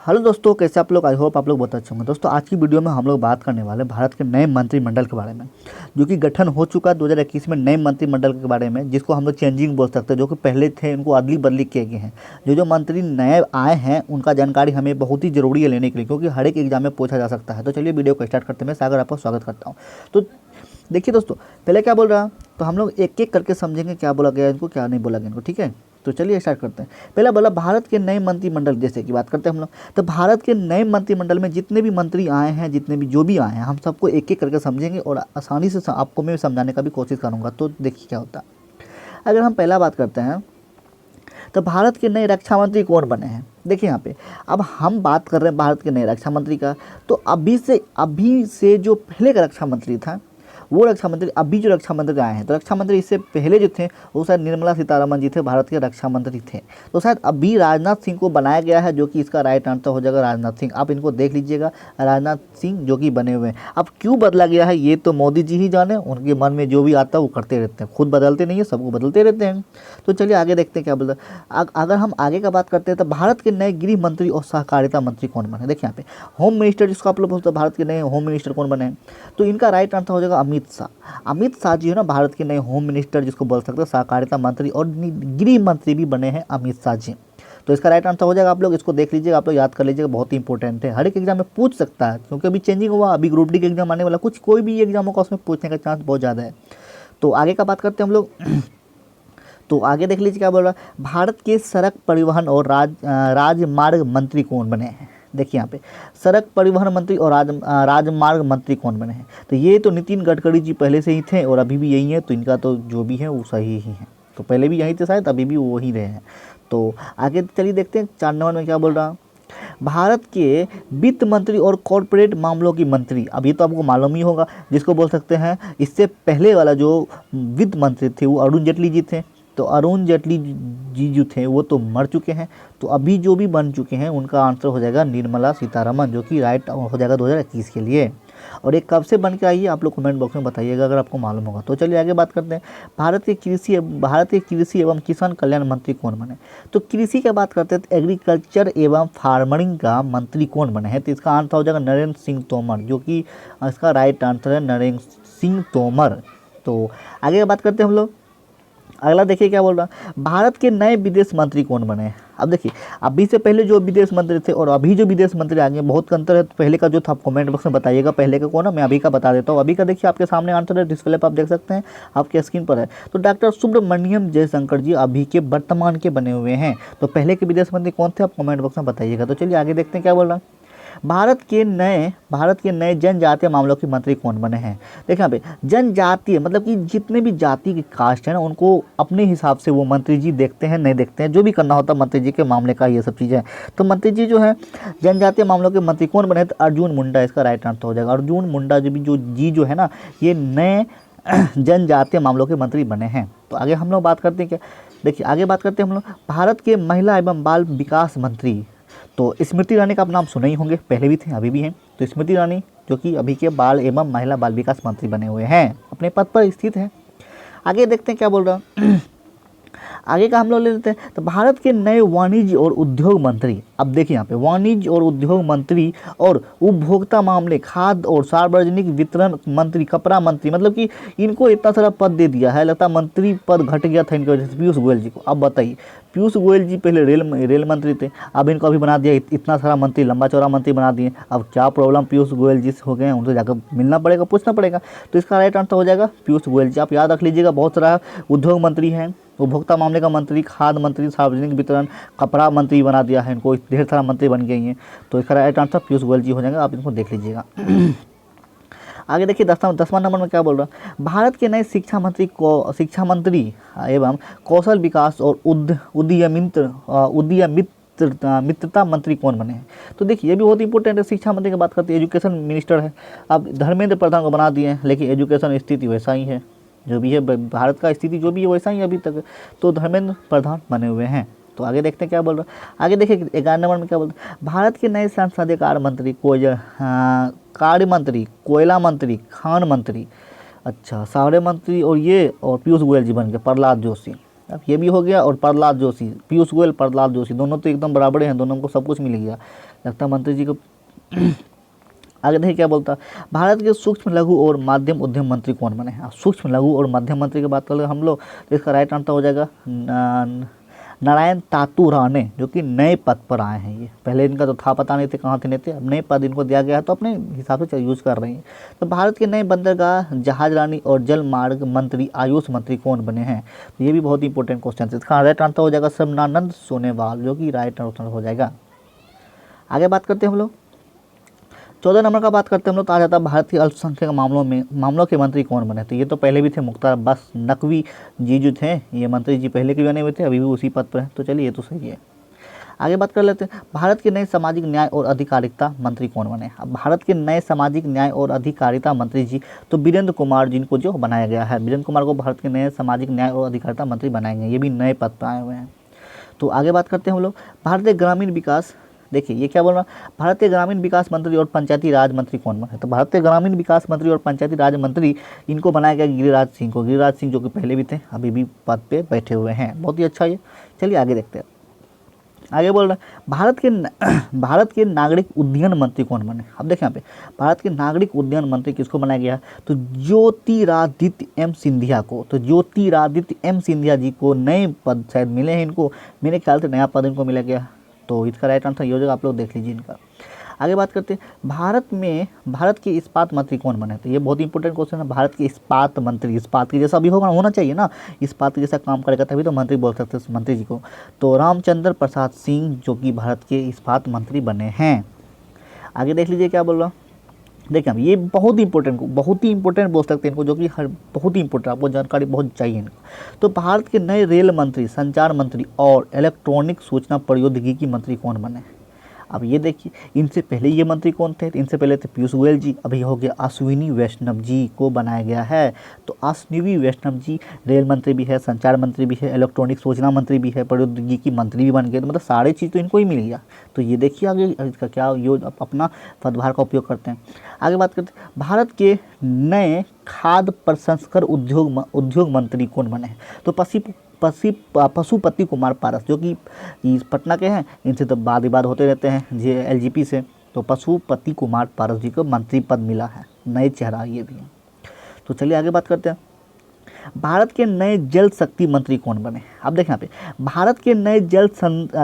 Hello दोस्तों, कैसे आप लोग। आई होप आप लोग बहुत अच्छे होंगे। दोस्तों आज की वीडियो में हम लोग बात करने वाले भारत के नए मंत्रिमंडल के बारे में, जो कि गठन हो चुका 2021 में नए मंत्रिमंडल के बारे में, जिसको हम लोग चेंजिंग बोल सकते हैं। जो कि पहले थे उनको अदली बदली किए गए हैं। जो मंत्री नए आए हैं उनका जानकारी हमें बहुत ही ज़रूरी है लेने के लिए, क्योंकि हर एक एग्जाम में पूछा जा सकता है। तो चलिए वीडियो को स्टार्ट करते हैं। मैं सागर आपका स्वागत करता हूँ। तो देखिए दोस्तों, पहले क्या बोल रहा, तो हम लोग एक एक करके समझेंगे क्या बोला गया इनको, क्या नहीं बोला गया इनको। ठीक है, तो चलिए स्टार्ट करते हैं। पहला बोला भारत के नए मंत्रिमंडल, जैसे कि बात करते हैं हम लोग। तो भारत के नए मंत्रिमंडल में जितने भी मंत्री आए हैं, जितने भी जो भी आए हैं, हम सबको एक एक करके समझेंगे और आसानी से आपको मैं समझाने का भी कोशिश करूँगा। तो देखिए क्या होता है। अगर हम पहला बात करते हैं तो भारत के नए रक्षा मंत्री कौन बने हैं। देखिए यहाँ पे अब हम बात कर रहे हैं भारत के नए रक्षा मंत्री का। तो अभी से जो पहले का रक्षा मंत्री था, वो रक्षा मंत्री, अभी जो रक्षा मंत्री आए हैं, तो रक्षा मंत्री इससे पहले जो थे वो शायद निर्मला सीतारमण जी थे, भारत के रक्षा मंत्री थे। तो शायद अभी राजनाथ सिंह को बनाया गया है, जो कि इसका राइट आंसर हो जाएगा राजनाथ सिंह। आप इनको देख लीजिएगा, राजनाथ सिंह जो कि बने हुए हैं। अब क्यों बदला गया है ये तो मोदी जी ही जाने, उनके मन में जो भी आता है वो करते रहते हैं, खुद बदलते नहीं है, सबको बदलते रहते हैं। तो चलिए आगे देखते हैं क्या बोलते। अगर हम आगे का बात करते हैं तो भारत के नए गृह मंत्री और सहकारिता मंत्री कौन बने। देखिए यहाँ पे होम मिनिस्टर, जिसको आप लोग बोलते हैं भारत के नए होम मिनिस्टर कौन बने हैं, तो इनका राइट आंसर हो जाएगा अमित शाह। अमित शाह जी है ना भारत के नए होम मिनिस्टर, जिसको बोल सकते हैं सहकारिता मंत्री, और गृह मंत्री भी बने हैं अमित शाह जी। तो इसका राइट आंसर हो जाएगा, आप लोग इसको देख लीजिएगा, आप लोग याद कर लीजिएगा, बहुत ही इंपॉर्टेंट है, हर एक एग्जाम में पूछ सकता है, क्योंकि अभी चेंजिंग हुआ, अभी ग्रुप डी का एग्जाम आने वाला, कुछ कोई भी एग्जाम होगा उसमें पूछने का चांस बहुत ज़्यादा है। तो आगे का बात करते हैं हम लोग। तो आगे देख लीजिए क्या बोल रहा है। भारत के सड़क परिवहन और राजमार्ग मंत्री कौन बने हैं। देखिए यहाँ पे सड़क परिवहन मंत्री और राजमार्ग मंत्री कौन बने हैं। तो ये तो नितिन गडकरी जी पहले से ही थे और अभी भी यही है, तो इनका तो जो भी है वो सही ही है। तो पहले भी यही थे शायद, अभी भी वो ही रहे हैं। तो आगे चलिए देखते हैं 4 नंबर में क्या बोल रहा। भारत के वित्त मंत्री और कॉरपोरेट मामलों की मंत्री, अब ये तो आपको मालूम ही होगा, जिसको बोल सकते हैं, इससे पहले वाला जो वित्त मंत्री थे वो अरुण जेटली जी थे। तो अरुण जेटली जी जो थे वो तो मर चुके हैं। तो अभी जो भी बन चुके हैं उनका आंसर हो जाएगा निर्मला सीतारमण, जो कि राइट हो जाएगा 2021 के लिए। और एक कब से बन के आई है आप लोग कमेंट बॉक्स में बताइएगा अगर आपको मालूम होगा। तो चलिए आगे बात करते हैं। भारत के कृषि एवं किसान कल्याण मंत्री कौन बने। तो कृषि की बात करते हैं तो एग्रीकल्चर एवं फार्मरिंग का मंत्री कौन बने हैं। तो इसका आंसर हो जाएगा नरेंद्र सिंह तोमर, जो कि इसका राइट आंसर है नरेंद्र सिंह तोमर। तो आगे बात करते हैं हम लोग। अगला देखिए क्या बोल रहा, भारत के नए विदेश मंत्री कौन बने हैं। अब देखिए अभी से पहले जो विदेश मंत्री थे और अभी जो विदेश मंत्री आ गए, बहुत अंतर है। तो पहले का जो था आप कमेंट बॉक्स में बताइएगा, पहले का कौन है, मैं अभी का बता देता हूँ। अभी का देखिए आपके सामने आंसर है, डिस्प्ले पर आप देख सकते हैं, आपके स्क्रीन पर है। तो डॉक्टर सुब्रमण्यम जयशंकर जी अभी के वर्तमान के बने हुए हैं। तो पहले के विदेश मंत्री कौन थे आप कमेंट बॉक्स में बताइएगा। तो चलिए आगे देखते हैं क्या बोल रहा है। भारत के नए जनजातीय मामलों के मंत्री कौन बने हैं। देखिए यहाँ पे जनजातीय मतलब कि जितने भी जाति के कास्ट है ना, उनको अपने हिसाब से वो मंत्री जी देखते हैं, नहीं देखते हैं, जो भी करना होता है मंत्री जी के मामले का, ये सब चीज़ें। तो मंत्री जी जो है जनजातीय मामलों के मंत्री कौन बने, तो अर्जुन मुंडा इसका राइट आंसर हो जाएगा। अर्जुन मुंडा जो है ना, ये नए जनजातीय मामलों के मंत्री बने हैं। तो आगे हम लोग बात करते हैं क्या, देखिए आगे बात करते हैं हम लोग भारत के महिला एवं बाल विकास मंत्री। तो स्मृति ईरानी का आप नाम सुने ही होंगे, पहले भी थे अभी भी हैं। तो स्मृति ईरानी जो कि अभी के बाल एवं महिला बाल विकास मंत्री बने हुए हैं, अपने पद पर स्थित हैं। आगे देखते हैं क्या बोल रहा आगे का हम लोग ले लेते हैं। तो भारत के नए वाणिज्य और उद्योग मंत्री, अब देखिए यहाँ पे वाणिज्य और उद्योग मंत्री और उपभोक्ता मामले, खाद्य और सार्वजनिक वितरण मंत्री, कपड़ा मंत्री, मतलब कि इनको इतना सारा पद दे दिया है, लगता मंत्री पद घट गया था इनकी वजह से पीयूष गोयल जी को। अब बताइए, पीयूष गोयल जी पहले रेल मंत्री थे, अब इनको अभी बना दिया इतना सारा मंत्री, लंबा चौड़ा मंत्री बना दिए। अब क्या प्रॉब्लम पीयूष गोयल जी से हो गए हैं, उनसे जाकर मिलना पड़ेगा, पूछना पड़ेगा। तो इसका राइट आंसर हो जाएगा पीयूष गोयल जी। आप याद रख लीजिएगा, बहुत सारा उद्योग मंत्री हैं, उपभोक्ता मामले का मंत्री, खाद्य मंत्री, सार्वजनिक वितरण, कपड़ा मंत्री बना दिया है इनको, ढेर सारा मंत्री बन गई हैं। तो इसका राइट आंसर पीयूष गोयल जी हो जाएगा, आप इनको देख लीजिएगा। आगे देखिए 10वां नंबर में क्या बोल रहा है। भारत के नए शिक्षा मंत्री एवं कौशल विकास और मित्रता मंत्री कौन बने हैं। तो देखिए ये भी बहुत इंपॉर्टेंट है, शिक्षा मंत्री की बात करते हैं, एजुकेशन मिनिस्टर है। अब धर्मेंद्र प्रधान को बना दिए हैं, लेकिन एजुकेशन स्थिति वैसा ही है, जो भी है भारत का स्थिति जो भी है वैसा ही अभी तक। तो धर्मेंद्र प्रधान बने हुए हैं। तो आगे देखते हैं क्या बोल रहा है। आगे देखिए 11 नंबर में क्या बोलते हैं। भारत के नए संसदीय कार्य मंत्री, कोयला मंत्री, खान मंत्री, अच्छा सारे मंत्री और पीयूष गोयल जी बन गए, प्रहलाद जोशी। अब ये भी हो गया। और प्रहलाद जोशी, पीयूष गोयल, प्रहलाद जोशी, दोनों तो एकदम बराबर हैं, दोनों को सब कुछ मिल गया लगता है मंत्री जी को। आगे देखिए क्या बोलता है, भारत के सूक्ष्म लघु और माध्यम उद्यम मंत्री कौन बने। अब सूक्ष्म लघु और मध्यम मंत्री की बात कर ले हम लोग, तो इसका राइट आंसर हो जाएगा नारायण तातू राणे, जो कि नए पद पर आए हैं। ये पहले इनका तो था पता नहीं थे कहाँ थे नहीं थे, अब नए पद इनको दिया गया है तो अपने हिसाब से यूज कर रहे हैं। तो भारत के नए बंदरगाह, जहाज रानी और जल मार्ग मंत्री, आयुष मंत्री कौन बने हैं। तो ये भी बहुत इंपॉर्टेंट क्वेश्चन है। इसका राइट आंसर हो जाएगा सर्बानंद सोनोवाल, जो कि राइट आंसर हो जाएगा। आगे बात करते हैं हम लोग 14 नंबर का बात करते हैं हम लोग, तो आ जाता है भारत के अल्पसंख्यक मामलों के मंत्री कौन बने। तो ये तो पहले भी थे, मुख्तार अब्बास नकवी जी जो थे, ये मंत्री जी पहले के बने हुए थे, अभी भी उसी पद पर हैं। तो चलिए ये तो सही है। आगे बात कर लेते हैं, भारत के नए सामाजिक न्याय और अधिकारिता मंत्री कौन बने। अब भारत के नए सामाजिक न्याय और अधिकारिता मंत्री जी, तो वीरेंद्र कुमार जिनको जो बनाया गया है, वीरेंद्र कुमार को भारत के नए सामाजिक न्याय और अधिकारिता मंत्री बनाए गए, ये भी नए पद पर आए हुए हैं। तो आगे बात करते हैं हम लोग, भारतीय ग्रामीण विकास, देखिए ये क्या बोल रहा है, भारतीय ग्रामीण विकास मंत्री और पंचायती राज मंत्री कौन बने। तो भारतीय ग्रामीण विकास मंत्री और पंचायती राज मंत्री, इनको बनाया गया गिरिराज सिंह को। गिरिराज सिंह जो कि पहले भी थे, अभी भी पद पे बैठे हुए हैं, बहुत ही अच्छा ये। चलिए आगे देखते हैं। आगे बोल रहा है, भारत के नागरिक उड्डयन मंत्री कौन बने। अब देखें यहाँ पे, भारत के नागरिक उड्डयन मंत्री किसको बनाया गया, तो ज्योतिरादित्य एम सिंधिया को। तो ज्योतिरादित्य एम सिंधिया जी को नए पद शायद मिले हैं इनको, मेरे ख्याल से नया पद इनको मिला गया। तो इसका राइट आंसर ये हो जाएगा, आप लोग देख लीजिए इनका। आगे बात करते हैं, भारत के इस्पात मंत्री कौन बने। तो ये बहुत इंपॉर्टेंट क्वेश्चन है। भारत के इस्पात मंत्री, इस्पात के जैसा भी होना चाहिए ना, इस्पात के जैसा काम करेगा तभी तो मंत्री बोल सकते हैं उस मंत्री जी को। तो रामचंद्र प्रसाद सिंह जो कि भारत के इस्पात मंत्री बने हैं। आगे देख लीजिए क्या बोल रहा हूँ, देखिए ये बहुत ही इंपॉर्टेंट बोल सकते हैं इनको, जो कि बहुत ही इंपॉर्टेंट, आपको जानकारी बहुत चाहिए इनको। तो भारत के नए रेल मंत्री, संचार मंत्री और इलेक्ट्रॉनिक सूचना प्रौद्योगिकी मंत्री कौन बने। अब ये देखिए, इनसे पहले ये मंत्री कौन थे, इनसे पहले थे पीयूष गोयल जी, अभी हो गया अश्विनी वैष्णव जी को बनाया गया है। तो अश्विनी वैष्णव जी रेल मंत्री भी है, संचार मंत्री भी है, इलेक्ट्रॉनिक सूचना मंत्री भी है, प्रौद्योगिकी मंत्री भी बन गए। तो मतलब सारे चीज़ तो इनको ही मिल गया। तो ये देखिए आगे इसका क्या अपना पदभार का उपयोग करते हैं। आगे बात करते हैं, भारत के नए खाद्य प्रसंस्करण उद्योग मंत्री कौन बने हैं। तो पशुपति कुमार पारस, जो कि पटना के हैं, इनसे तो वाद विवाद होते रहते हैं LGP से। तो पशुपति कुमार पारस जी को मंत्री पद मिला है, नए चेहरा ये भी है। तो चलिए आगे बात करते हैं, भारत के नए जल शक्ति मंत्री कौन बने। अब देखें यहाँ पे, भारत के नए जल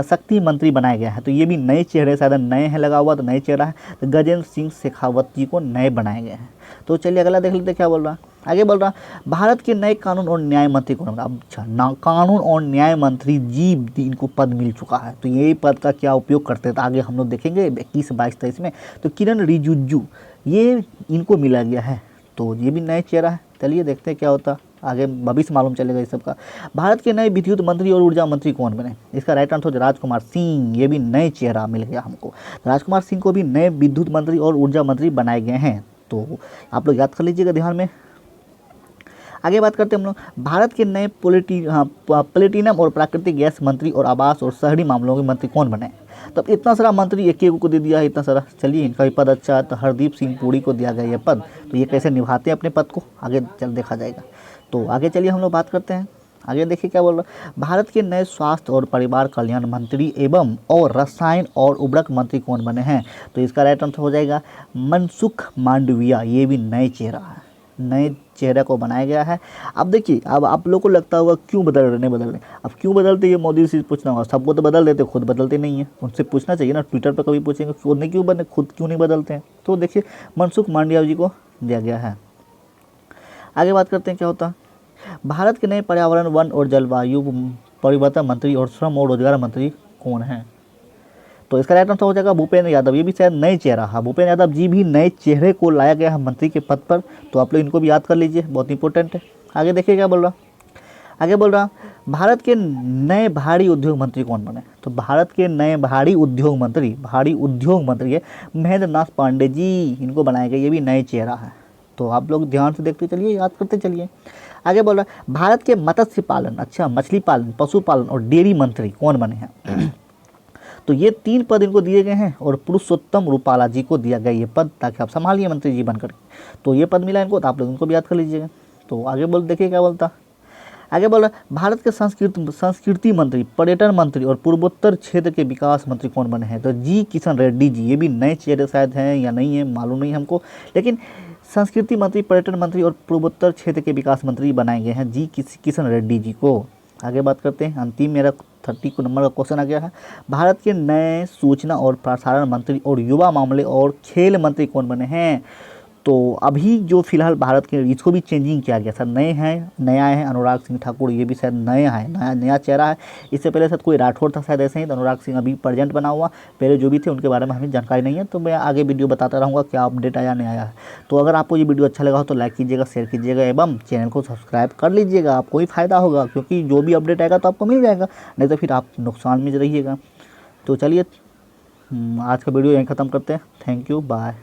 शक्ति मंत्री बनाया गया है। तो ये भी नए चेहरे, शायद नए हैं लगा हुआ तो नए चेहरा है। तो गजेंद्र सिंह शेखावत जी को नए बनाए गए हैं। तो चलिए अगला देख लेते क्या बोल रहा है। आगे बोल रहा, भारत के नए कानून और न्याय मंत्री कौन बना। अब अच्छा, कानून और न्याय मंत्री जी इनको पद मिल चुका है। तो यही पद का क्या उपयोग करते हैं तो आगे हम लोग देखेंगे 21, 22, 23 में। तो किरण रिजिजू, ये इनको मिला गया है। तो ये भी नए चेहरा है। चलिए देखते हैं क्या होता, आगे भविष्य मालूम चलेगा इस सबका। भारत के नए विद्युत मंत्री और ऊर्जा मंत्री कौन बने। इसका राइट आंसर राजकुमार सिंह, ये भी नए चेहरा मिल गया हमको। राजकुमार सिंह को भी नए विद्युत मंत्री और ऊर्जा मंत्री बनाए गए हैं। तो आप लोग याद कर लीजिएगा ध्यान में। आगे बात करते हैं हम लोग, भारत के नए प्लेटिनम और प्राकृतिक गैस मंत्री और आवास और शहरी मामलों के मंत्री कौन बने। तो इतना सारा मंत्री एक को दे दिया है, इतना सारा। चलिए इनका भी पद अच्छा है। तो हरदीप सिंह पुरी को दिया गया ये पद। तो ये कैसे निभाते हैं अपने पद को, आगे चल देखा जाएगा। तो आगे चलिए हम लोग बात करते हैं। आगे देखिए क्या बोल रहा है, भारत के नए स्वास्थ्य और परिवार कल्याण मंत्री एवं और रसायन और उर्वरक मंत्री कौन बने हैं। तो इसका राइट आंसर हो जाएगा मनसुख मांडविया, ये भी नए चेहरा है, नए चेहरे को बनाया गया है। अब देखिए, अब आप लोग को लगता होगा क्यों बदल रहे। अब क्यों बदलते, ये मोदी से पूछना होगा। सबको तो बदल देते, खुद बदलते नहीं है। उनसे पूछना चाहिए ना, ट्विटर पर कभी पूछेंगे खुद क्यों नहीं बदलते हैं। तो देखिए मनसुख मांडविया जी को दिया गया है। आगे बात करते हैं क्या होता है, भारत के नए पर्यावरण, वन और जलवायु परिवर्तन मंत्री और श्रम और रोजगार मंत्री कौन हैं। तो इसका राइट आंसर हो जाएगा भूपेंद्र यादव, ये भी शायद नए चेहरा है। भूपेंद्र यादव जी भी नए चेहरे को लाया गया है मंत्री के पद पर। तो आप लोग इनको भी याद कर लीजिए, बहुत इंपॉर्टेंट है। आगे देखिए क्या बोल रहा, आगे बोल रहा, भारत के नए भारी उद्योग मंत्री कौन बने। तो भारत के नए भारी उद्योग मंत्री है महेंद्र नाथ पांडे जी, इनको बनाया गया, ये भी नए चेहरा है। तो आप लोग ध्यान से देखते चलिए, याद करते चलिए। आगे बोल रहा, भारत के मत्स्य पालन, अच्छा मछली पालन, पशुपालन और डेयरी मंत्री कौन बने हैं। तो ये 3 पद इनको दिए गए हैं और पुरुषोत्तम रूपाला जी को दिया गया ये पद, ताकि आप संभालिए मंत्री जी बनकर। तो ये पद मिला इनको, तो आप लोग इनको भी याद कर लीजिएगा। तो आगे देखिए क्या बोलता, आगे बोल रहा है भारत के संस्कृति मंत्री, पर्यटन मंत्री और पूर्वोत्तर क्षेत्र के विकास मंत्री कौन बने हैं? तो जी किशन रेड्डी जी। ये भी नए चेहरे शायद हैं या नहीं है, मालूम नहीं हमको, लेकिन संस्कृति मंत्री, पर्यटन मंत्री और पूर्वोत्तर क्षेत्र के विकास मंत्री बनाए गए हैं जी किशन रेड्डी जी को। आगे बात करते हैं, अंतिम मेरा 30 नंबर का क्वेश्चन आ गया है। भारत के नए सूचना और प्रसारण मंत्री और युवा मामले और खेल मंत्री कौन बने हैं? तो अभी जो फिलहाल भारत के, इसको भी चेंजिंग किया गया सर, नए हैं, नया है अनुराग सिंह ठाकुर, ये भी शायद नया है, नया चेहरा है। इससे पहले शायद कोई राठौर था शायद, ऐसे ही, तो अनुराग सिंह अभी प्रेजेंट बना हुआ, पहले जो भी थे उनके बारे में हमें जानकारी नहीं है, तो मैं आगे वीडियो बताता रहूँगा क्या अपडेट आया नहीं आया है। तो अगर आपको ये वीडियो अच्छा लगा हो तो लाइक कीजिएगा, शेयर कीजिएगा एवं चैनल को सब्सक्राइब कर लीजिएगा, आपको ही फायदा होगा, क्योंकि जो भी अपडेट आएगा तो आपको मिल जाएगा, नहीं तो फिर आप नुकसान में रहिएगा। तो चलिए आज का वीडियो यहीं ख़त्म करते हैं। Thank you, bye.